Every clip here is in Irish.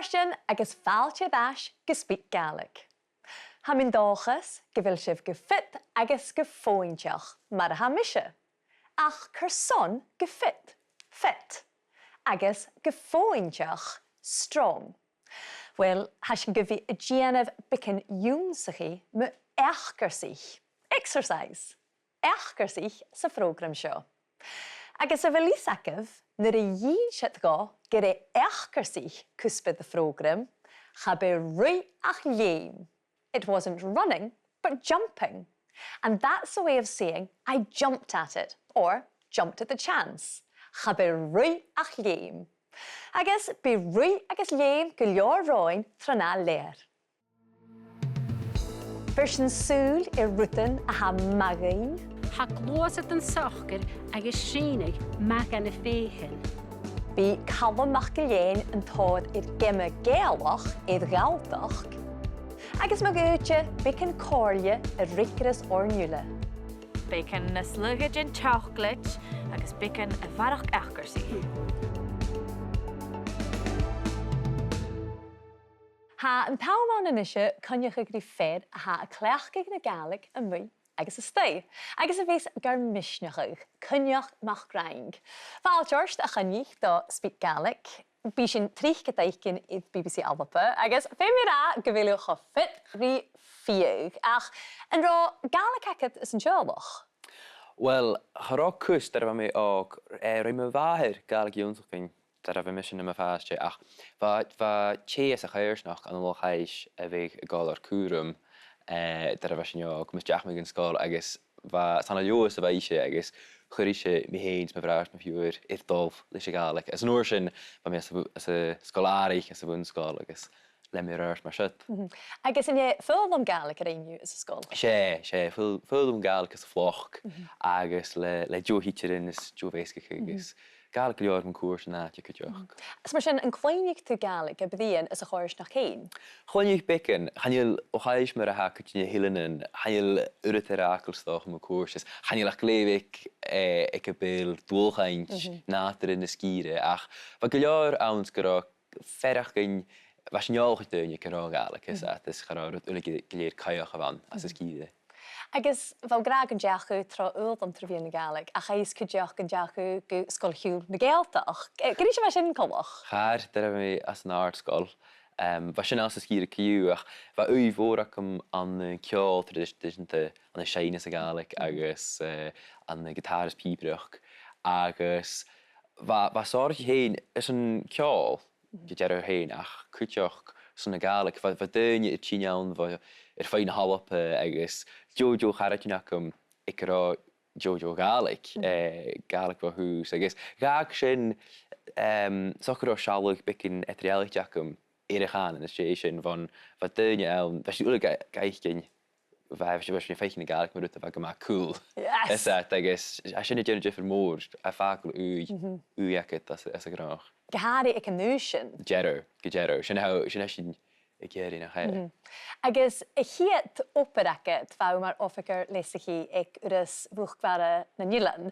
Marston agus fáilte bheis go SpeakGaelic. Ha min dóchas go bhfuil sibh go fit agus go fóinteach mar a ha mise. Ach chur son go fit, agus go fóinteach strong. Well, ha sin go bhí a déanamh bicin dúnsachaí mu eachgarsich. Exercise. Eachgarsich sa fhrògraim seo. Agus a bhfuil lísacah nuair a dhíonn siad go gur é eachgarsich cuspid the fhrògraim, cha be bhruidhinn. It wasn't running, but jumping. And that's a way of saying I jumped at it, or jumped at the chance. Cha be bhruidhinn. Agus be bhruidh agus léim go leor roin trna léir. Version súil I rutain a ha magain. Ha glósat an sochgar agus sínig mac an a feuchainn. Bí Calum Maclean an tóid I gime Gaelach iad Gàidhlig. Agus mag úte bicin cóirle a ricras ornúile. Bicin na slugad in cheumannan agus bicin a bharrachd eachgarsí. Ha an támán inise Coinnichidh ag fed a ha a chluich na Gaelic a mwy agus a stay. Agus a bhís gar misneachig, Coinneach MacFhraing. Fáilteoirt a Coinnichidh do SpeakGaelic. Bí sin tríoch gadaicin I BBC Alba, agus fé mé ra go bhfuil cho fit rí fiúg. Ach, an rá Gaelic acad is an seolach? Wel, chará cwys dar efo mi og rwy mi fahir Gaelic iwnsachyn dar efo mission yma ffastio. Ach, fa ches a chairsnach an Lochalsh a bheith gael o'r cwrwm dar efo sy'n og mis diach mi gyn sgol agus fa sana lios a fa eisiau agus chwyr eisiau mi heins me frawst me fiwyr i'r dolf lys y Gaelic. As an o'r sy'n fa mi as y sgolarig as y bhun-sgoil agus lemmi rars mar syt. Agus yn ffyl am Gaelic ar einniw as y sgol? Ffyl am Gaelic as y floch agus le jo hitcherin is jo feisgach agus Gaelic lior yn cwrs yna ti cydioch. As mar sin an Coinnichidh tú Gaelic a byddian is a chóirs nach chéin? Coinnichidh bicin, chanil Lochalsh mar a ha cydioch hilanin, chanil urit ar acalstoch am y cwrs, chanil ach glefic ag y bil dwlchaint nater in y sgire, ach fa gylior awns gyro ferach gyn Fas niolch ydyn ni gyro Gaelic is at ys gyro ulig gilyr caioch afan as y sgire. Agus fel graag yn diachu tro uld am trefyn y Gaelic, a chais cydioch yn diachu go sgol hiwr na Gaeltach. Gyda eisiau fas yn colwch? Char, dyna mi as yn art sgol. Fas yn as y sgire cyw, ach fa wy fôr ac an ciol tradisynta an y siainus y Gaelic agus an y gitaris pibrach. Agus fa sort hyn is yn ciol, gyda'r hyn, ach cwtioch sy'n y Gaelic. Fa dyn i'r tîn iawn i'r ffain halop agus Jojo charad yn acwm icro Jojo Gaelic, Gaelic fo hws agus gag sy'n socr o sialwg bicin etrialig acwm i'r chan yn y station fan fa dyn iawn, fa sy'n ulig gaich gyn fa sy'n ffeichin y Gaelic mae'n rwyd a fa gyma cool. Yes! Esat agus a sy'n y dyn jyffr môr a ffagl wy acyd as y groch. Gehari ik een neusje. Gejero. Sy'n hysyn y geri na chair. Agus y hiet operaket fawr mae'r officer lesig chi ag yrys fwchgwara na Nilan.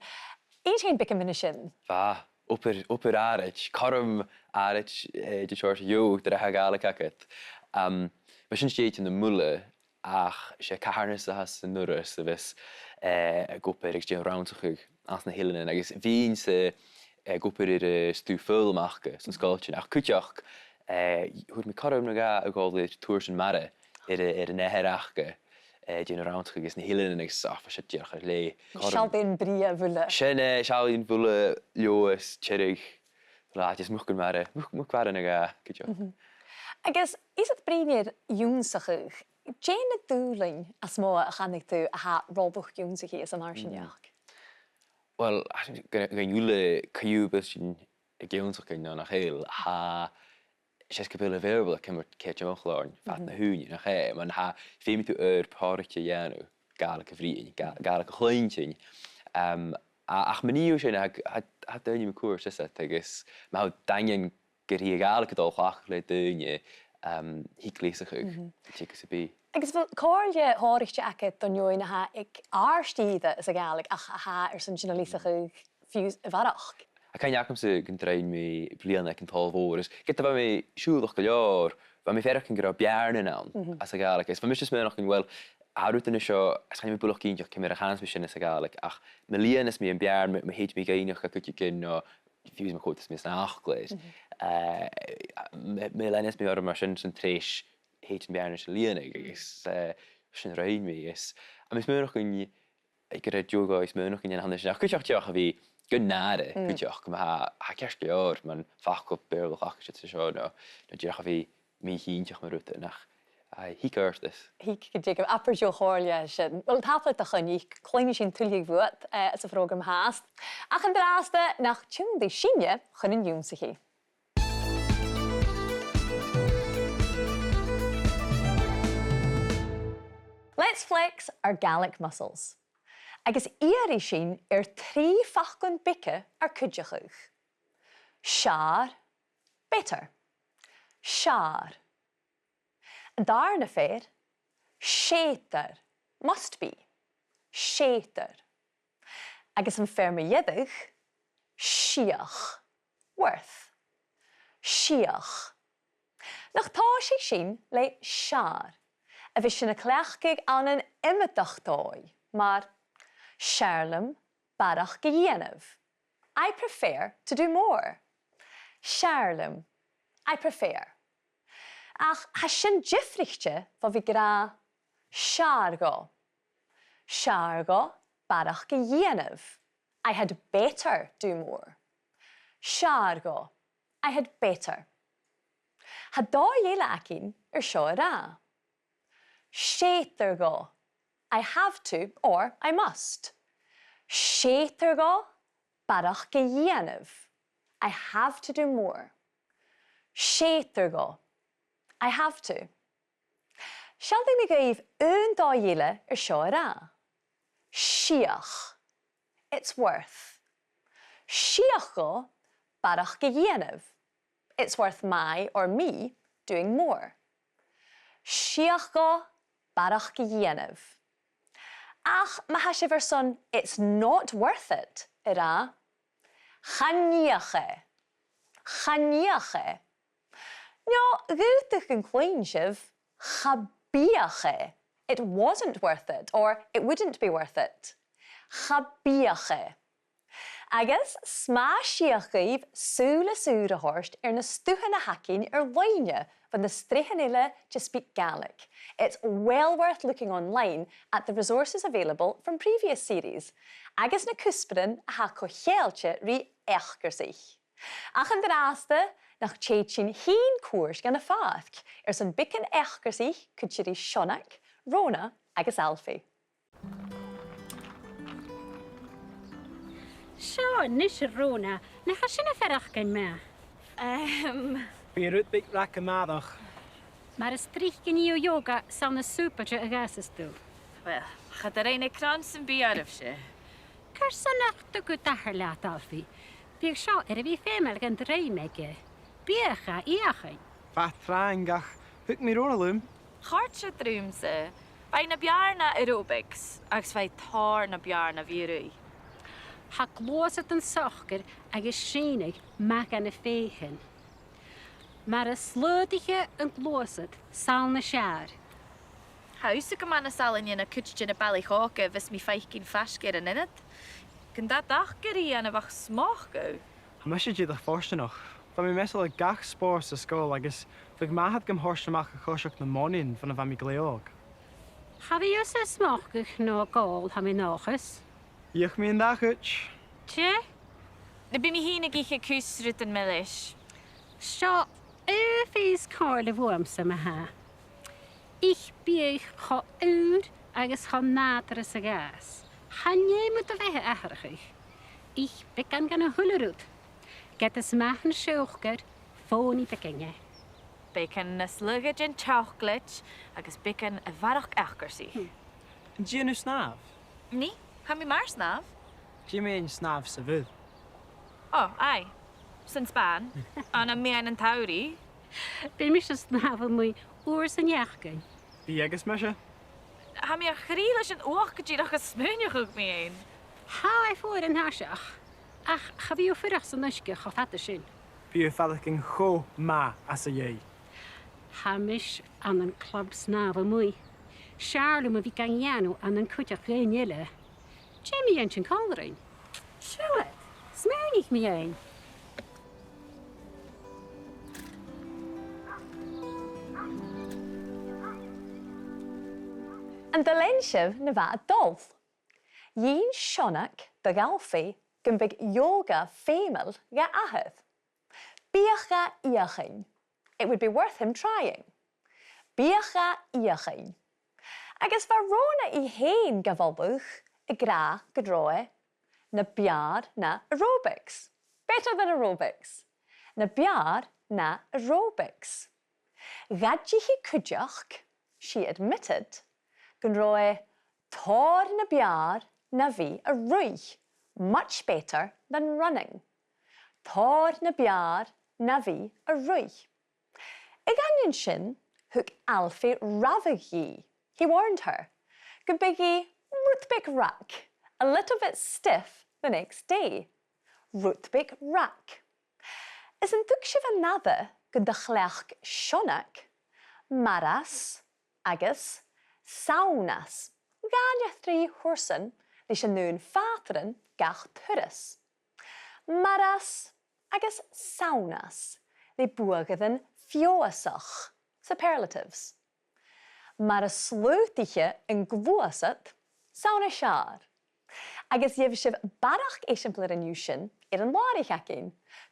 Ein sy'n byc yn mynd sy'n? Fa, oper arach, corym arach dy siwrs yw dyr a Gaelic acet. Mae sy'n steid yn y mwle ach sy'n caharnus a has yn nwrys y fys goper ag steid rawn sych as na hilyn agus fi'n sy'n goper i'r stw ffyl machge sy'n sgolchin ach cwtioch hwyd mi corym na ga a golydd tŵr sy'n mare i'r neher achge dyn rawn sych agus na hilyn agus af a sytiach ar le. Sialdyn bria fwle. Sialdyn fwle lios, tjerig, latis mwch gyn mare, mwch gwara na ga cwtioch. Agus is het brinir júnsachig? Jane y dŵling as mo a chanig tu a ha robwch júnsachig as am harsyn iach? Wel, gan ywle cywbys sy'n y gywnsach gan na chael, ha sjes gybil y ferbl ac ymwyd ceitio mochlorn, fat na hwn na chael, ma'n ha ffeim tu bharrachd ianw, Gaelic y frin, Gaelic y chluich. Ach ma'n i'w sy'n ha dyn i'n cwrs ysat, agos mae hawdd dangen gyrhi Gaelic ydol chwach le dyn higlisach ag, tigos y bi. Agus fel cóirle háirithe acha don ioin ha ag árstíide is a Gaelic ach ha sy'n journalisach ag fiús y bharrachd. a cain iacam sa gan drain mi bliana ac yn tol fôr, gyda fa mi siwlwch gylior, fa mi ferach yn gyda biarn yn awn, as a Gaelic, fa mi eisiau smynach yn wel, arwyt yn eisiau, as cain mi bwlwch gyn diolch cymryd a chans mi sy'n as a Gaelic, ach, mi lian as mi yn biarn, mi heid mi gainioch ac ydych gyn o, fiws mi cwt as mi as na achglid, mi lenes mi o'r mar sy'n treis heid yn biarn as a lianig, sy'n rhaid mi, a mi smynach yn gyda diogo is mewn o'ch yn hannes nach cwtioch diolch a fi gynnare cwtioch ma ha cersg o'r ma'n ffach o byrlwch ac eisiau sio no diolch a fi mi hun diolch ma'n rwyd nach hi gyrthys. Hi gydig am apur diolch orlia sy'n. Wel tafod ych yn i'ch Coinnichidh sy'n twylig fwyd as y frogram haast. Ac yn draste nach tionndadh synia chyn yn iwn sy'n chi. Let's flex our Gaelic muscles. Agus iari sin trí fachgan bice cúideachach. Siar, better. Siar. Dar na fér, sétar, must be. Sétar. Agus an fermaiadach, siach, worth. Siach. Nach tá sé sin le siar, a bhí sin na cleachcaigh an an imimeachtáid, mar Sharlam, bharrachd dhéanamh. I prefer to do more. Sharlam, I prefer. Ach, ha sin difrichte fa bhí gra siargo. Siargo, bharrachd dhéanamh. I had better do more. Siargo, I had better. Ha dá dhéile acin seo ra. Sétar go. I have to or I must. Sétar go, bharrachd dhéanamh. I have to do more. Sétar go. I have to. Shall we give dá dhéile seo ra? Siach. It's worth. Siach go, bharrachd dhéanamh. It's worth my or me doing more. Siach go, bharrachd dhéanamh. Ach, ma ha sé son, it's not worth it, ra. Chainneacha. Chainneacha. No, gútach an Coinnichidh, chabíacha. It wasn't worth it, or it wouldn't be worth it. Chabíacha. Agus, smáisiachaíh súla súra horst na stúchan na hacin leine van the strechanile to speak Gaelic. It's well worth looking online at the resources available from previous series. Agus na cúsparan a ha cochéalche rí echgersich. Ach an draste nach tchéad sin hín cuairs gan na fáthc san bican echgersich cúidirí Sionach, Rona agus Alfie. Seo, nis Rona, na ha sin a ferachgain me. Bhí rúdbig rac a madach. Mar is tríchgin ío yoga san na súparte a gasas tú. Wel, chad ar ein crans yn biarf se. Car sanach do go dahar leat Alfie. Bíag seo a bhí fémel gan dreimege. Bíacha íachain. Fathraing gach, hwg mi rôn alwm. Chart se drúm se. Bai na biarna aerobics, agus fai tar na biarna virui. Ha glósat an sochgar agus sínig mac an feuchainn. Mar a slödige an glósat sal na siar. Haus go man na salin na cwtch na Baile Udain vis mi feicin fasger an innet. Gynda dach gyri an a fach smoch go. Ha mysio ddech fforst noch. Fa mi mesol a gach spòrs a sgol agus fwg mahad gym horstamach a chosiach na monin fan a fa mi gleog. Ha fi os a smochgach no gol ha mi nochus? Iach mi yn dachwch. Tje? Na bi mi hyn ag eich cwsryd yn milish. Seo fys corle fwamsa ma ha. Ich biech cho ŵr agus cho nadras a gas. Hanye moet a fehe achrachig. Ich began gan a hullerud. Get as machen sjochger fóni beginne. Becan na slugad yn cheumannan agus becan a bharrachd achgarsi. Yn di yn snaf? Ni, ha mi mar snaf? Di mi yn snaf sa fydd. Oh, ai. Sy'n span. An am mi an tauri. Be mis as nafel mwy oor san jachgen. Di agus mysio? Ha mi a chrílas yn oach gydyd ach a smynioch ag mi ein. Ha I voor an hasach. Ach, ga fi o ffyrach sy'n ysgu choffad y sy'n. Bí fadach yn cho ma as a ie. Hamish an yn club snaf o mwy. Siarlw ma fi gan ianw an yn cwtach rhain ile. Jamie yn sy'n colrain. Siwed, smewn ich mi ein. Yn dylensif na fa a dolf. Yin sionac dy galfi gymbig yoga female ga ahydd. Biacha iachyn. It would be worth him trying. Biacha iachyn. Agus fa rona I hen gafolbwch y gra gydroe na biar na aerobics. Better than aerobics. Na biar na aerobics. Gadji hi cwdiach, she admitted, gynroe tor na biar na fi a rwy. Much better than running. Tor na biar na fi a rwy. Ig anion sin, hook alfie ravig He warned her. Gybigi rutbig rack, a little bit stiff the next day. Rutbig rack. Is yn dwgsif another gydachlech sionac, maras, agus, saunas. Gania 3 horsen, lys yn nhw'n fathren gach turus. Maras, agus saunas, li bwagydden fioasach, superlatives. Maar a sleutige yn gwasat, sauna siar. Agus yfsif barach esiamplar yn iwsyn, yn larich acyn,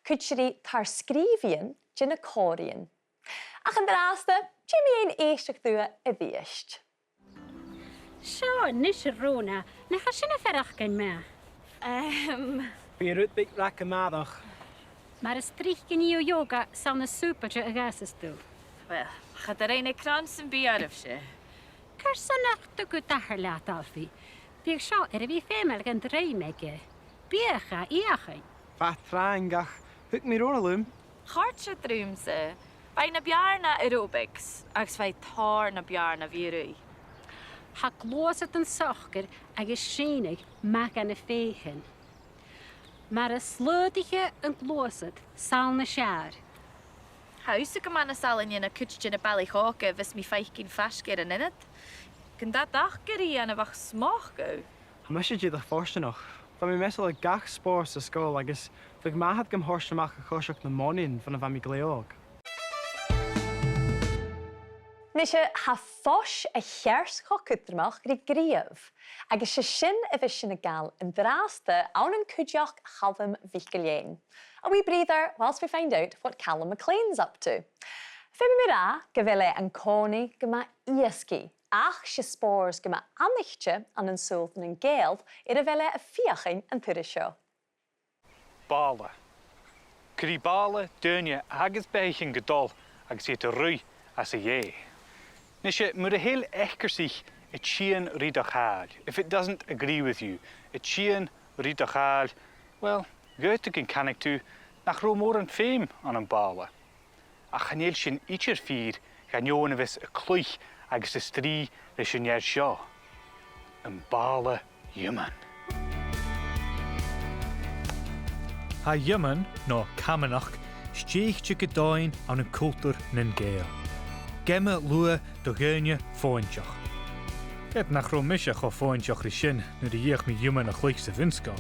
cwtsiri tar sgrifien gyn y corien. Ach yn draste, Jimmy ein eisiau ddwa y ddiest. Sio, nis y rona, na cha sy'n y fferach gan me. Bí rútbig rack yn maddach. Mae'r ystrych gen I o yoga sa'n y super y gasys dw. Wel, chad yr ein crans yn biaraf si. Cyrsynach dy gwydahar laat alfi. Byg sio fi femel gan dreimege. Biecha iachyn. Fa traen gach. Hwg mi ro'n alwm. Chart sy drwm sy. Bai na biar na aerobics, agus fai tar na biar na virui. Ha glosat yn sochger ag is sienig mag an y feuchainn. Mae'r slödige yn glosat sal na siar. Haus y gyman y salin yn y cwtch yn y Baile Udain fys mi feuchainn fasger yn ynydd. Gàidhlig gyrru an y fach smoch go. Mis sé ddech fórsta noch. Tá mé mesul a gach spòrs sa scóil agus bheag maithad gom thorsteach a choiseach na mónin fan a bhaimi gléog. Nisje ha fos a chers chocudrmach ri grief, agus se sin a bheith sin a gal yn draste awn yn cwdiach Calum Maclean. A we breather whilst we find out what Calum Maclean's up to. Fe mi ra gyfele yn coni gyma iesgi, ach se spòrs gyma anichtje an yn sŵlth yn Gaelhd a fele a feuchainn yn turisio. Baile. Cri baile dúine agus beichainn godal agus sé a rui as a dhé. Nisje, moet a heel echkersich het chien ridachal. If it doesn't agree with you, het chien ridachal, well, goeite kan canig tu nach romoor een feem aan een baile. A chaneel sin ietsjer vier gaan johan vis a chluich agus a strie leis sin jaar seo. Een baile human. Ha human no Camanach steeg je gedoin aan een cultuur nen Gael. Gemme lua do geunje fóinteach. Het nach romisach of fóinteach ri sin nu de jeugd met human a chluich se vinskaal.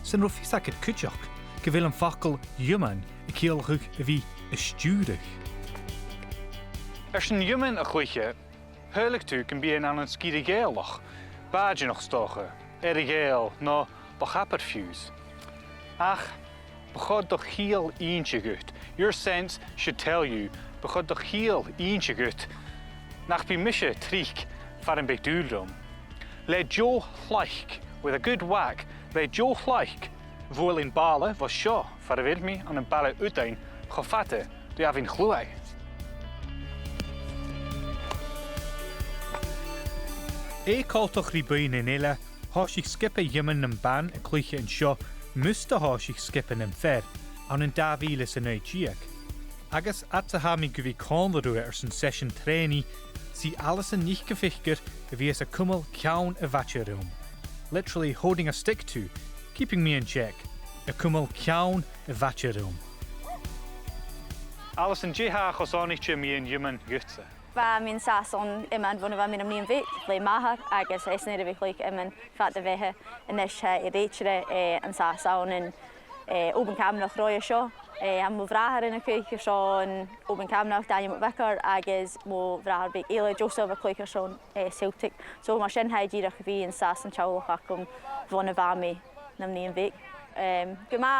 Sen rofisak het kutjach, gewil een fakkel human ik heel rug wie stuurig. Sin human a chluiche, huilig tu kan bien aan een skide geelach. Baadje nog stochen, geel, no bachapperfuse. Ach, begod doch heel eentje gut. Your sense should tell you, begod doch heel eentje gut. Nach bi misje triek var een big duurdom. Let Joe chluich, with a good whack, let Joe chluich. Voel in Baile was sjo, var wilt me aan een Baile Udain, gefatte, die have in chluich. Kaltoch ri buin in ille, has ik skippen jimmen een ban a chluiche en sjo, muste has ik skippen en ver, aan een daviles en uitjiek. Agus at ha mi gyfi conderue zijn session traini, si alles een nicht gefichter, wie es a kummel kaun a vatcherum. Literally holding a stick to, keeping me in check. y cwmwl ciawn y fatcha rwm. Alles yn jihach os onich mi yn ymyn gytse. Fa mi'n sason yma'n fwn o fa mi'n ymwneud fic, ble mahar, agos esnir y fi chlyg yma'n ffat y fehe yn eisiau i reitire yn sason yn oben camnach roi o sio. Am mo vrahar yn y cwych o sio yn oben camnach Daniel McVicar, agos mo vrahar byg eile Joseph y cwych o sio yn Celtic. So mae sy'n haid i'r fi yn sason tiawlwch ac yn fwn o fa mi yn ymwneud fic. Gyma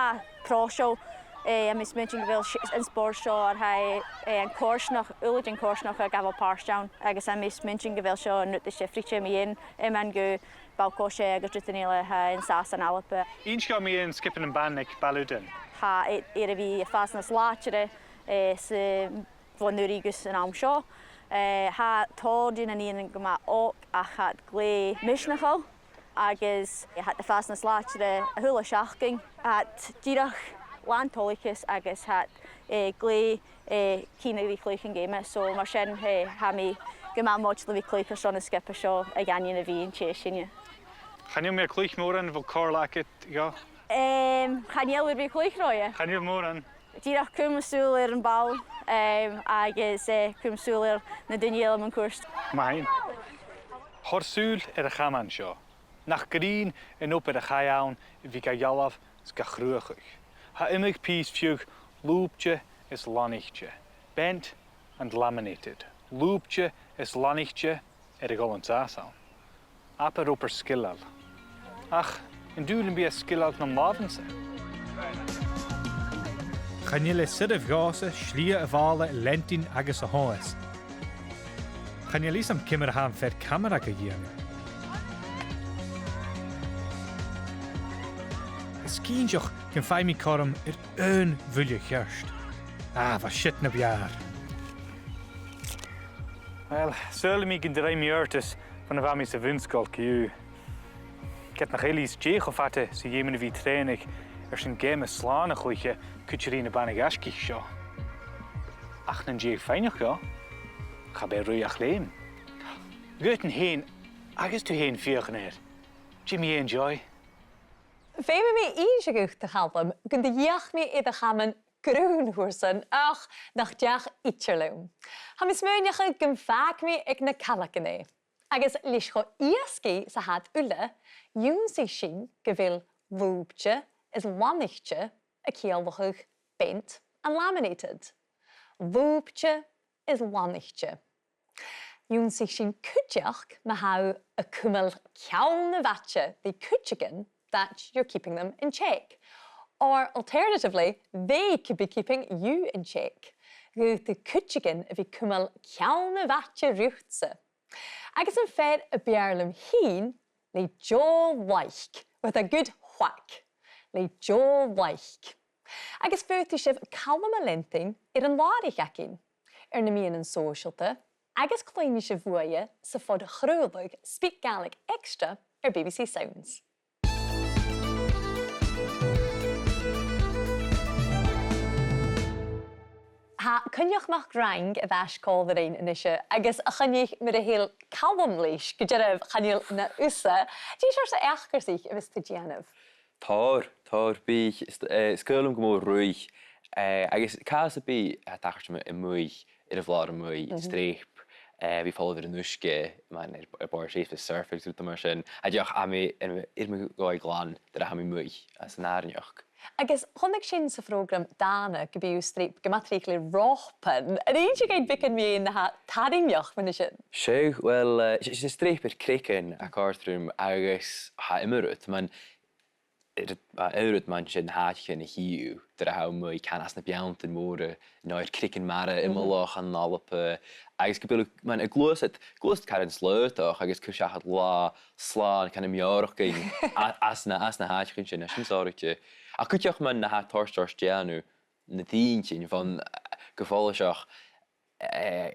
pro sio. Mis mention gyfil yn spòrs sio ar hai yn corsnach, ulig yn corsnach a gafel pars jawn. Agos mis mention gyfil sio yn nwt eisiau ffritio mi un. Man gw balco sio agos drwytyn eile yn sas yn alapa. Un sio mi yn skipin yn bannig Baile Udain. Ha er fi ffas na slachere sy'n fod nwr igus yn am sio. Ha tod yn un yn gyma oc a chat gle misnachol. Agos hat y ffas na slachere a hwyl o siachgyn. Hat dirach Lochalsh agus hat gle cína bhí chluich an géime, so mar sin ha mi gyma mod le bhí chluich son a skip seo a ganin a bhí an té sinne. Chanil mi'r chluich móran fel corlacet, go? Chanil bhí chluich roia. Chanil móran? Dírach cwmsúl yn bal agus cwmsúl na Daniel yn cwrs. Mae'n. Horsúl y chaman sio. Nach grín yn op y chaiawn fi ga ialaf sga chrúachach. Ha imig pís fiúg lúbtje is lanichtje. Bent and laminated. Lúbtje is lanichtje gol yn sasawn. Aper op skillal. Ach, yn dŵlyn bi a skillal na mavense. Chanile sydd y fgose schlia y fale lentin agus y hoes. Chanile am cymmer ham fer camera gygian. Skínjoch can find me corm een vulle gerst. Va shit na biar. Wel, sörle mi gyn drei miortes van de vamis de bhun-sgoil kiu. Get nach Elise jeech of hatte sy jemen vi trainig sy'n game slán a chluiche kutcherin a banig askich sio. Ach nan jeech feinach jo. Ga bij ruach leen. Goeten heen, agus tu heen fiochneer. Jimmy en Joy. Fe me eisiau gwych te helpen, gyda iach mi iddo chaman grwn hwrsan, ach nach diach itcherlwm. Ha mis mwynach y gymfag mi ag na calach yn e. Agus lisgo iasgi sa had ulle, yw'n si sy'n gyfil fwbtje is lanichtje a kielwachig bent and laminated. Fwbtje is lanichtje. Yw'n si sy'n cwtjach ma hau y cwmel ciawn y fatje di cwtjigen that you're keeping them in check. Or alternatively, they could be keeping you in check. Gwyth y cwtjigen fi cwmel ciawn y fatje rwchtse. Agus yn fed y biarlum heen, le jaw weich, with a good whack. Le jaw weich. Agus fyrth sif Calum MacIlleathain yn larich acin. Na mi yn socialte, agus Coinnichidh fwya sa fod Gàidhlig SpeakGaelic extra BBC Sounds. Ha Coinneach MacFhraing a bheis Udain in isise, agus a chuneich mar a héal Calum leis go deiribh chaneal na usa, dí seir sa eachgur sich a bheits go déanamh. Tar bí scoilm go mór ruig, agus cas a bí a tachart me I muig ar a bhlár a muig stréip, vi fáidir an uisce, man bar séf a surfing út mar sin, a deach a mi me gáid glán dar a ha mi muig as an airneach. Agus chunig sin sa frógram dána go bíú stréip go matrícli rópan, a réidir gaid bicin mi na ha tarimneach man sin. Seo, well, sé stréip ar cricin a cartrúm agus ha immerút, man Eurut man sin háitche na hiú, dar a ha mu can as na beant in móre, náir cricin mara imolach an nálapa, agus go bilú, man a glúsat cair an slótach, agus cwsiachad lá, slán, can miarach gain, as na háitchin sin, a sin sáirte. A cwtiach man na ha torstar stianú, na díntin, van gefálaseach,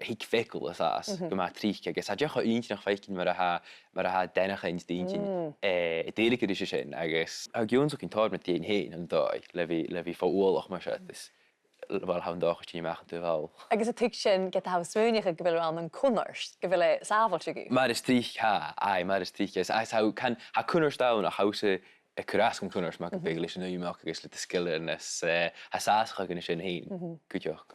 hic fecul as go ma tríc agus a deach a un nach feicin mar a ha denach eins díntin délik is sin agus a gjónsach in tar met déin héin an dói le vi fáolach mar se wel ha dag tí meach tú bhil. Agus a tu sin get ha smúneach go bhfuil an cunnars, go bhfuil sábhailte go. Mar is tríc mar is tríc is ha cunnars da a hause cwras yn cwnnwrs mae Baile Udain yn ymwneud agus le ddysgwyl yn hasasach gan ysyn hyn. Gwydioch.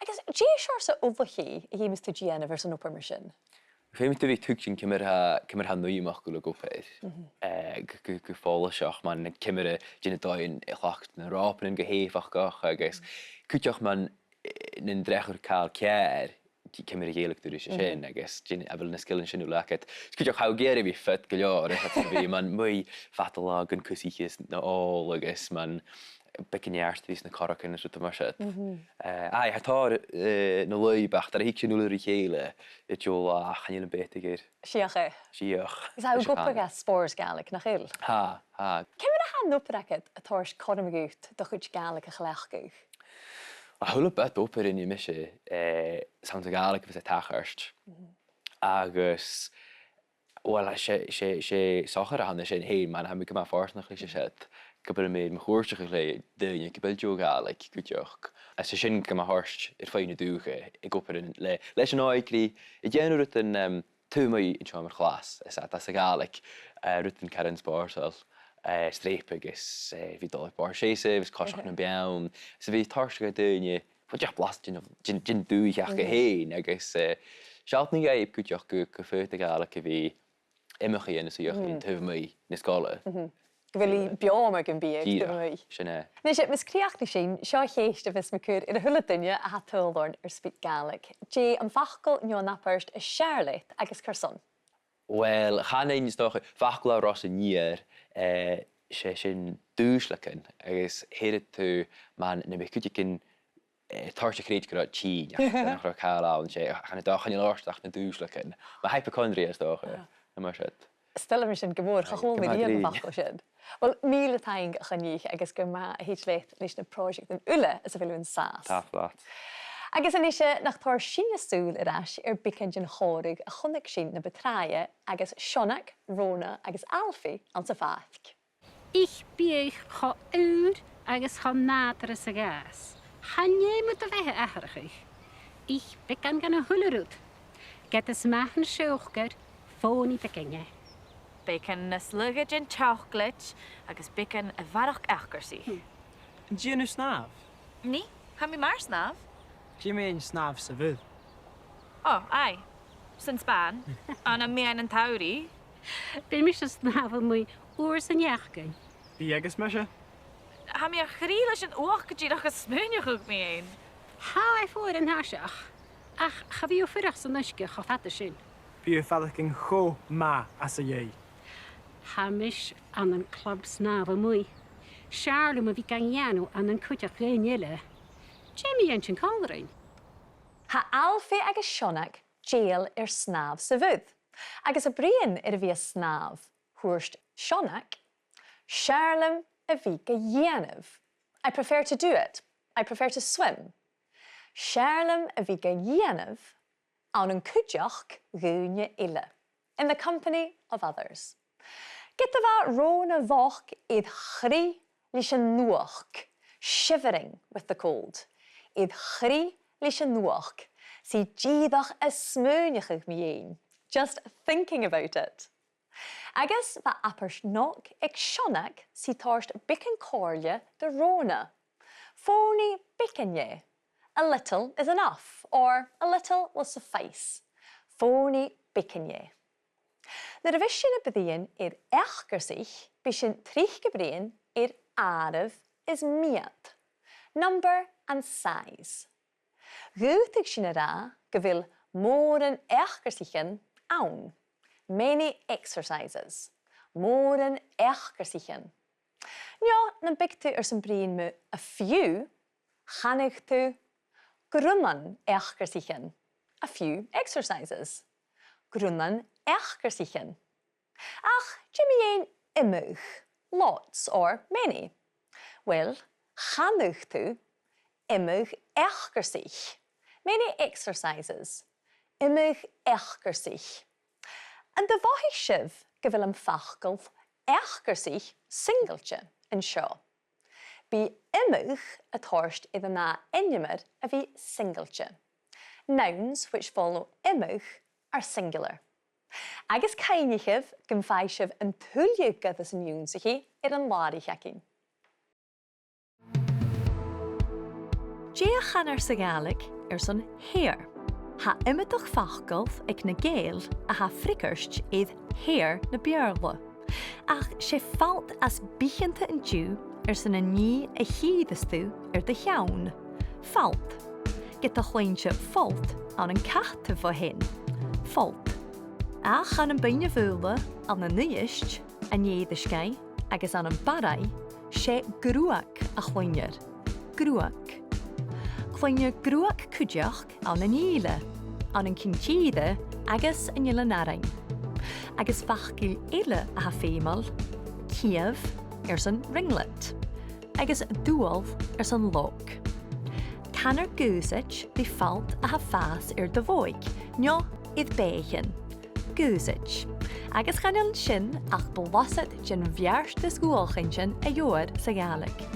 Agus, dí seir sa ullachí I hí mis tú díana vers an upper mar sin? Fe mi tyfu tŵgsin cymryd ha nwy'mach gwle gwpeth. Gyffola sioch ma'n cymryd dyn y doi'n eich yn rop yn gyheifach goch agus. Cwtioch ma'n yn drech o'r cael cier cymryd Gaelic dwy'r eisiau sy'n agus efo yn ysgol yn sy'n nhw lacet. Cwtioch haw ger I fi ffyd gylior ma'n mwy fatalag yn cysichus na ôl agus ma'n becyn iarst fys na corach yn ysgrifft yma sydd. Ai, hatar na lwy bach, dar hig sy'n nŵl yr Gaelic, y jola a chanil yn beth i gyr. Siach e? Siach. Is haw gwpag a spòrs Gaelic na chyl? Ha. Cym yna han upper acad a tors Coinnichidh gwyt, doch chwyd Gaelic a chlech gwyt? A hwle bet opper in I misje, samt Gaelic fys e tacharst. Agus, wel, sé sochar a hanna sy'n hyn, ma'n hamig yma ffors nach lysio sydd. Gybyr yn mynd chwrstach I le dyn, gybyr jo Gaelic, gwydioch. As sy'n gyma horst i'r ffein y dŵch I gopur yn le. Leis yn oed gri, I gen rwyd yn tŵ mwy yn siom yr chlas, as y Gaelic, rwyd yn caren spòrs streip agus fi dolyg bar séise, fys cosach yn biawn. So fi tarsach a dyn, fod jach blast jyn dŵch ach a hyn, agus sialt ni gaib gwydioch gyffyrt y Gaelic I fi imach I yn y sŵch yn tŵ mwy nes gola. Gyfili biom ag yn byd, Gyrach, sy'n e. Nes mis criach ni sy'n, sio cheist y fys mi cwr i'r hwla dynia a ha tŵldorn yr SpeakGaelic. Dje am fachgol nio naparst y Charlotte agus Carson. Wel, chan ein stoch, fachgol a ros yn nier, sy'n dŵslacyn, agus heret tu man neu beth cwtig yn tarsach creid gyda chi, ac yn cael awn, chan y doch yn i'n orsdach na dŵslacyn. Mae hypochondria stoch, yma sydd. Stella mi sy'n gyfwr, chachol mi dian fachgol sy'n. Wel, mil y taing Coinnichidh agus gyma a hyd leith leis na prosiect yn ule as a filu yn sas. Taf lat. Agus yn eisiau nach tor sy'n ysŵl yr as bicend yn chorig a chwnig sy'n na betraie agus Sionach, Rona agus Alfie an sa fathg. Ich bieich cho oud agus cho nader as a gas. Hanje moet de wehe aardig. Ich bekan gan a hullerud. Get as machen sjochger, foni bekenje. Bacon na slugad yn chocolate agus bacon y bharrachd achgyrsi. Yn di nhw snaf? Ni, ha mi mar snaf? Di mynd snaf sa fydd? O, ai. Sy'n span. Anna mi ein yn tawri. Ben mis as navel mwy oors yn iachgen. Bi agus mysio? Ha mi a chrílis yn oach gydyd agus smynioch ag mi ein. Ha ei voor yn hasiach. Ach, cha fi o ffyrach sy'n nysgu cho fata sy'n. Bi yw ffadach yn cho ma as a iei. Hamish an een club snavel mwy. Charlo ma fi gan ianw an een cwtach rein yle. Jamie yn sy'n colrein. Ha Alfie agus Sionach jail snaf sa fydd. Agus y brian fi a snaf hwrst Sionach, Charlem a fi gayanov. I prefer to do it. I prefer to swim. Charlem a fi gayanov an een cwtach gúne ille. In the company of others. Gyda fa Rona foch idd chri lys yn nuach, shivering with the cold. Idd chri lys yn nuach, si gídach a smynich ag mi ein, just thinking about it. Agus fa apers nog ag Sionach si torst bicken corlia de Rona. Phony bickenje. A little is enough, or a little will suffice. Phony bickenje. Na revision y byddion achgersich, bysyn trich gebrien araf is miad. Number and size. Gwtig sy'n ra gyfil môr yn achgersichen awn. Many exercises. Môr yn achgersichen. Nja, na bygtu sy'n brien me a few, chanig tu grumman achgersichen. A few exercises. Grumman achgersichen. Ach, Jimmy ein imug, lots or many. Well, chanig tu imug achgersich. Many exercises. Imug achgersich. En de vahishiv gyfil am fachgolf achgersich singeltje in seo. Bi imug het horst iddyn na enjummer a vi singeltje. Nouns which follow imug are singular. Agus Coinnichidh gan feisibh an tuilliú gadas an iúnsaí an láirícheacin. Déach chanar sa Gaelic son hair. Ha imimeach fachgalh ag na Gael a ha fricirst iad hair na bearla. Ach sé falt as bíchanta an dú san a ní a chiadastú de cheann. Falt. Get a chluinse falt an an cata bhruidhinn. Falt. Ach an baine bhúla an na nuist a néadiscai agus an bharrachd sé grúach a chluinear. Grúach. Chluinear grúach cúideach an na níle, an Coinnichidh agus an learngaelic. Agus fachgil eile a ha féimeáil, Cíamh san ringlet, agus dúalh san loch. Canar gúsait di falt a ha fás de bhóig, neo iad bheichainn. Gúsait. Agus chanil sin ach blasad gin bhearst is gúalchain sin a dheor sa Gaelic.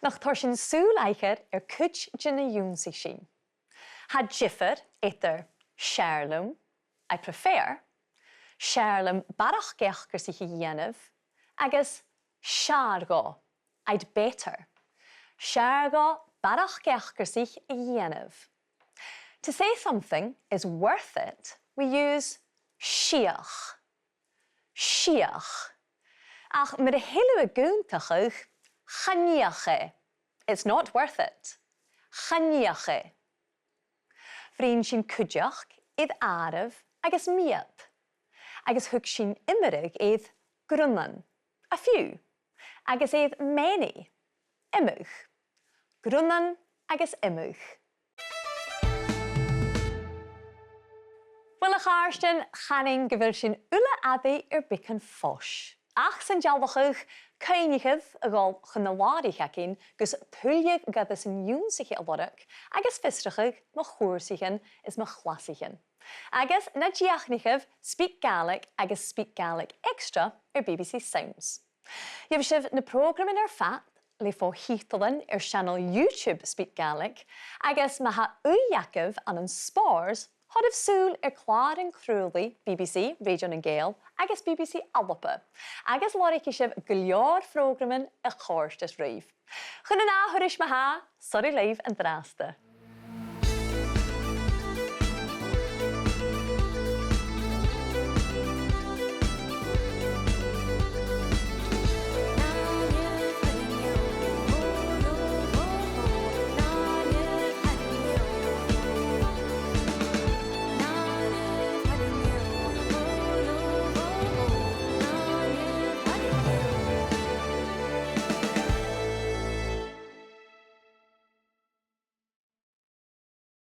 Nach tar sin súl aicher cuid gin a dúnsaí sin. Ha jiffer étar searlam, I prefer, searlam bharrachd geachgur sa dhéanamh, agus seargá, I'd better. Seargá bharrachd geachgur sa dhéanamh. To say something is worth it, we use siach. Siach. Ach, mar a hilú a gúntachuch, chaníache. It's not worth it. Chaníache. Bhríonn sin cúideach iad áireamh agus miad. Agus thug sin imirig iad grunnan. A few. Agus iad many. Imig. Grunnan agus imig. Well, Lochalsh chaning gyfil sin ula addu bican fos. Ach san jalbachach Coinnichidh a gáil chun na láirícheacin gus tuilliú gadas an iúnsaí a bharrach agus fistrachach má chóirsaíchan is má chlasíchan. Agus na diachnichidh SpeakGaelic agus SpeakGaelic Extra BBC Sounds. Dheibh sibh na prógramin fat le fo-thiotalan channel YouTube SpeakGaelic agus má ha aoigh an spòrs Hodh súl clár an chrúlaí BBC Radio na Gael agus BBC Alpa, agus láirící sibh go leor frógramin a chóirstas riomh. Chun an áthúris ma ha, sorry leibh an drásta.